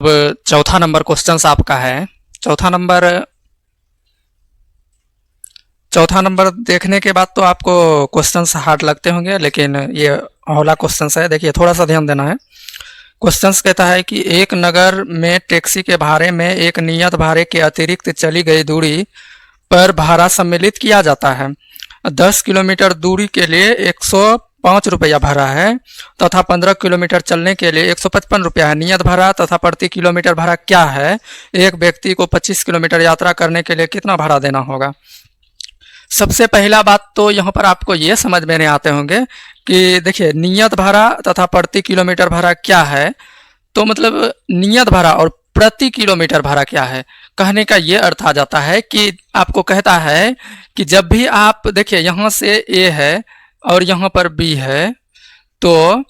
अब चौथा number question आपका है। चौथा नंबर देखने के बाद तो आपको क्वेश्चंस हार्ड लगते होंगे, लेकिन ये हौला क्वेश्चंस है। देखिए, थोड़ा सा ध्यान देना है। क्वेश्चंस कहता है कि एक नगर में टैक्सी के भाड़े में एक नियत भाड़े के अतिरिक्त चली गई दूरी पर भाड़ा सम्मिलित किया जाता है। 10 किलोमीटर दूरी के लिए 105 रुपया भाड़ा है तथा 15 किलोमीटर चलने के लिए 155 रुपया है। नियत भाड़ा तथा प्रति किलोमीटर भाड़ा क्या है? एक व्यक्ति को 25 किलोमीटर यात्रा करने के लिए कितना भाड़ा देना होगा? सबसे पहला बात तो यहाँ पर आपको ये समझ में नहीं आते होंगे कि देखिए, नियत भाड़ा तथा प्रति किलोमीटर भाड़ा क्या है। तो मतलब नियत भाड़ा और प्रति किलोमीटर भाड़ा क्या है, कहने का ये अर्थ आ जाता है कि आपको कहता है कि जब भी आप देखिए, यहाँ से ए है और यहाँ पर बी है, तो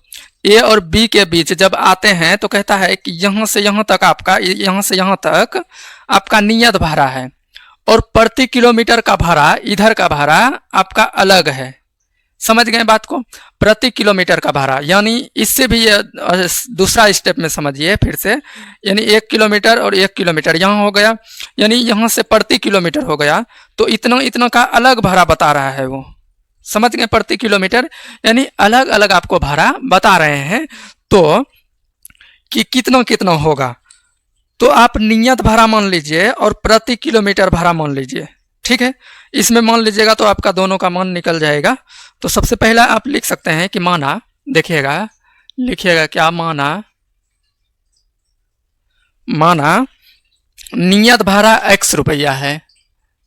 ए और बी के बीच जब आते हैं तो कहता है कि यहाँ से यहाँ तक आपका, यहाँ से यहाँ तक आपका नियत भाड़ा है और प्रति किलोमीटर का भाड़ा, इधर का भाड़ा आपका अलग है। समझ गए बात को? प्रति किलोमीटर का भाड़ा, यानी इससे भी दूसरा स्टेप में समझिए फिर से। यानी 1 किलोमीटर और 1 किलोमीटर यहाँ हो गया, यानी यहाँ से प्रति किलोमीटर हो गया, तो इतना इतना का अलग भाड़ा बता रहा है वो। समझ गए? प्रति किलोमीटर यानी अलग अलग आपको भाड़ा बता रहे हैं, तो कि कितना कितना होगा। तो आप नियत भाड़ा मान लीजिए और प्रति किलोमीटर भाड़ा मान लीजिए, ठीक है। इसमें मान लीजिएगा तो आपका दोनों का मान निकल जाएगा। तो सबसे पहला आप लिख सकते हैं कि माना, देखिएगा, लिखिएगा क्या, माना नियत भाड़ा x रुपया है,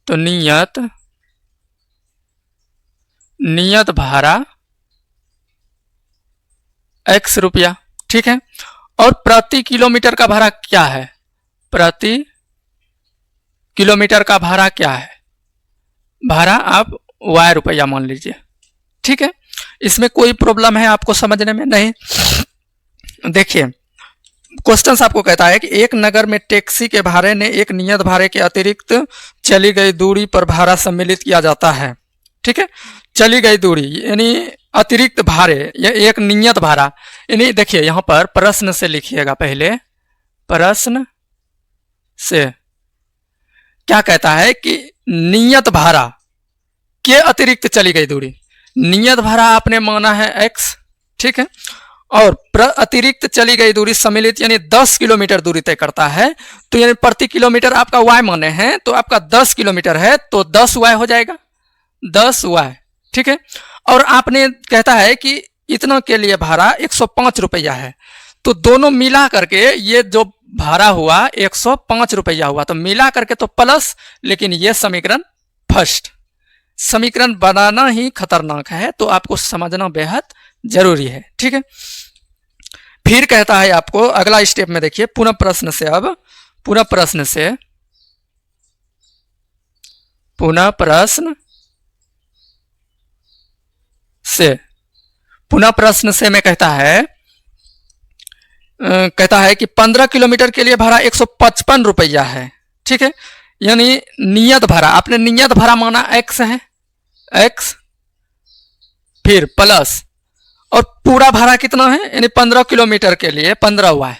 तो नियत भाड़ा x रुपया, ठीक है। और प्रति किलोमीटर का भाड़ा क्या है? प्रति किलोमीटर का भाड़ा क्या है? भाड़ा आप y रुपया मान लीजिए, ठीक है। इसमें कोई प्रॉब्लम है आपको समझने में? नहीं। देखिए, क्वेश्चन आपको कहता है कि एक नगर में टैक्सी के भाड़े ने एक नियत भाड़े के अतिरिक्त चली गई दूरी पर भाड़ा सम्मिलित किया जाता है, ठीक है। चली गई दूरी यानी अतिरिक्त भाड़े या एक नियत भाड़ा, यानी देखिए यहाँ पर प्रश्न से लिखिएगा। पहले प्रश्न से क्या कहता है कि नियत भाड़ा के अतिरिक्त चली गई दूरी। नियत भाड़ा आपने माना है x, ठीक है, और अतिरिक्त चली गई दूरी सम्मिलित यानी 10 किलोमीटर दूरी तय करता है। तो यानी प्रति किलोमीटर आपका y माने हैं, तो आपका 10 किलोमीटर है तो 10y हो जाएगा, 10y, ठीक है। और आपने कहता है कि इतना के लिए भाड़ा 105 रुपया है, तो दोनों मिला करके ये जो भाड़ा हुआ 105 रुपया हुआ, तो मिला करके तो प्लस, लेकिन ये समीकरण फर्स्ट। समीकरण बनाना ही खतरनाक है, तो आपको समझना बेहद जरूरी है, ठीक है। फिर कहता है आपको अगला स्टेप में, देखिए पुनः प्रश्न से, अब पुनः प्रश्न से में कहता है कि 15 किलोमीटर के लिए भाड़ा 155 रुपया है, ठीक है। यानी नियत भाड़ा, आपने नियत भाड़ा माना x है, x फिर प्लस, और पूरा भाड़ा कितना है, यानी 15 किलोमीटर के लिए 15y,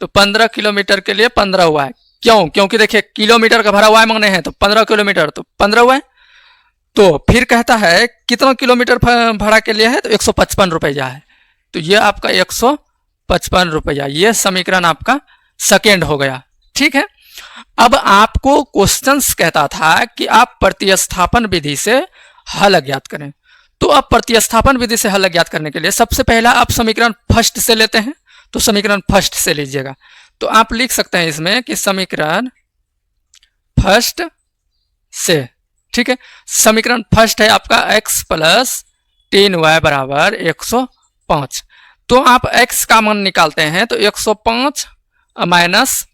तो 15 किलोमीटर के लिए 15y। क्यों? क्योंकि देखिए किलोमीटर का भाड़ा y मांगने हैं, तो 15 किलोमीटर तो 15y। तो फिर कहता है कितना किलोमीटर भाड़ा के लिए है, तो 155 रुपया है, तो ये आपका 155 रुपया, ये समीकरण आपका सेकेंड हो गया, ठीक है। अब आपको क्वेश्चंस कहता था कि आप प्रतिस्थापन विधि से हल ज्ञात करें। तो अब प्रतिस्थापन विधि से हल ज्ञात करने के लिए सबसे पहला आप समीकरण फर्स्ट से लेते हैं, तो समीकरण फर्स्ट से लीजिएगा। तो आप लिख सकते हैं इसमें कि समीकरण फर्स्ट से, ठीक है। समीकरण फर्स्ट है आपका x प्लस 3y बराबर 105। तो आप x का मान निकालते हैं, तो 105 माइनस,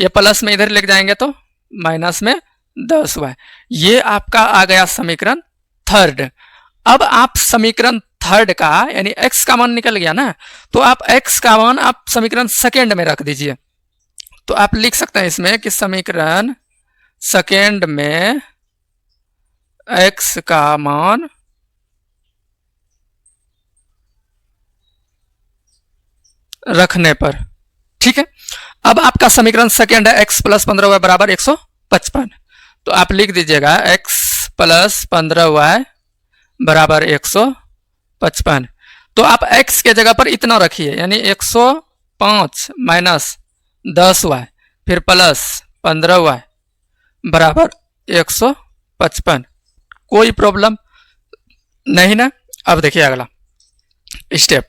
ये प्लस में इधर लेके जाएंगे तो माइनस में 10y, ये आपका आ गया समीकरण थर्ड। अब आप समीकरण थर्ड का यानी x का मान निकल गया ना, तो आप x का मान आप समीकरण सेकेंड में रख दीजिए। तो आप लिख सकते हैं इसमें कि समीकरण सेकेंड में x का मान रखने पर, ठीक है। अब आपका समीकरण सेकेंड है x प्लस 15y बराबर 155। तो आप लिख दीजिएगा x प्लस 15y बराबर 155। तो आप x के जगह पर इतना रखिए, यानी 105 माइनस 10y फिर प्लस 15y बराबर 155। कोई प्रॉब्लम नहीं ना। अब देखिए अगला स्टेप।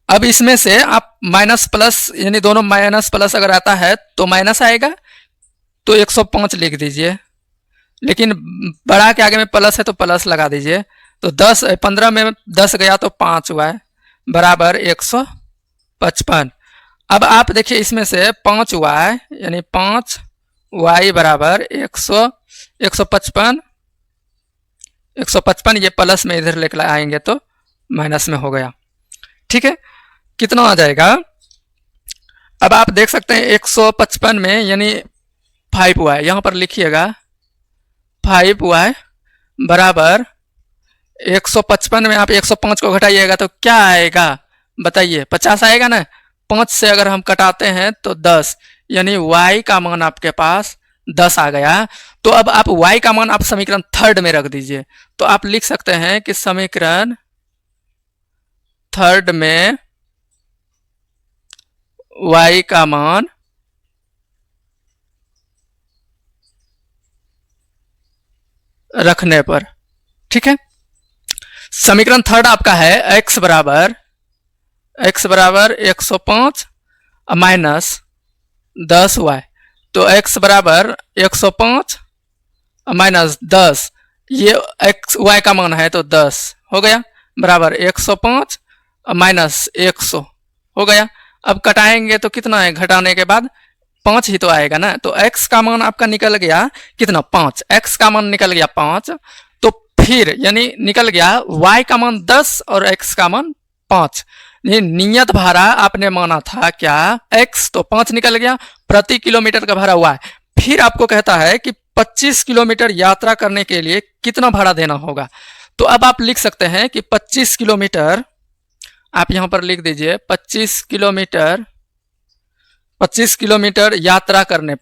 अब इसमें से आप माइनस प्लस, यानी दोनों माइनस प्लस अगर आता है तो माइनस आएगा, तो 105 लिख दीजिए, लेकिन बड़ा के आगे में प्लस है तो प्लस लगा दीजिए। तो 15 में 10 गया तो 5 हुआ है बराबर 155। अब आप देखिए इसमें से 5y यानी 5y बराबर 155 ये प्लस में इधर लेकर आएंगे तो माइनस में हो गया। ठीक है, कितना आ जाएगा? अब आप देख सकते हैं 155 में यानी 5y, यहां पर लिखिएगा 5y बराबर 155 में आप 105 को घटाइएगा तो क्या आएगा बताइए? 50 आएगा ना। 5 से अगर हम कटाते हैं तो 10, यानी y का मान आपके पास 10 आ गया। तो अब आप y का मान आप समीकरण थर्ड में रख दीजिए। तो आप लिख सकते हैं कि समीकरण थर्ड में y का मान रखने पर, ठीक है, समीकरण थर्ड आपका है x बराबर 105 माइनस 10y। तो x बराबर 105 माइनस 10, ये x y का मान है तो 10 हो गया बराबर 105 माइनस 100 हो गया। अब कटाएंगे तो कितना है? घटाने के बाद 5 ही तो आएगा ना। तो x का मान आपका निकल गया कितना? 5। x का मान निकल गया 5। तो फिर यानी निकल गया y का मान 10 और x का मान 5। नियत भाड़ा आपने माना था क्या? x, तो 5 निकल गया। प्रति किलोमीटर का भाड़ा y। फिर आपको कहता है कि 25 किलोमीटर यात्रा करने के लिए कितना भाड़ा देना होगा। तो अब आप लिख सकते हैं कि 25 किलोमीटर, आप यहां पर लिख दीजिए 25 किलोमीटर यात्रा करने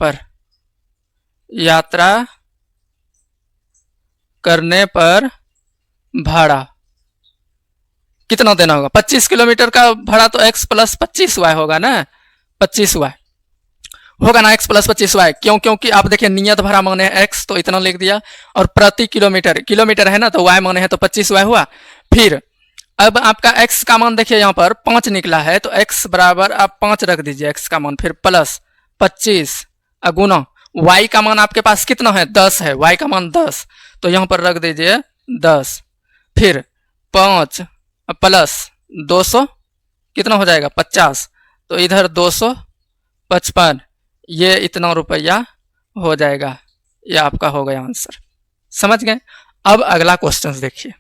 पर भाड़ा कितना देना होगा? 25 किलोमीटर का भाड़ा तो x प्लस 25y होगा ना। 25y होगा ना, x प्लस 25y। क्यों? क्योंकि आप देखिए नियत भाड़ा माने x तो इतना लिख दिया, और प्रति किलोमीटर है ना, तो y माने है तो 25y हुआ। फिर अब आपका x का मान देखिए यहाँ पर 5 निकला है, तो x बराबर आप 5 रख दीजिए x का मान, फिर प्लस 25 गुना y का मान आपके पास कितना है? 10 है, y का मान 10, तो यहाँ पर रख दीजिए 10, फिर 5 प्लस 200 कितना हो जाएगा? 50, तो इधर 255, ये इतना रुपया हो जाएगा। ये आपका हो गया आंसर। समझ गए? अब अगला क्वेश्चन देखिए।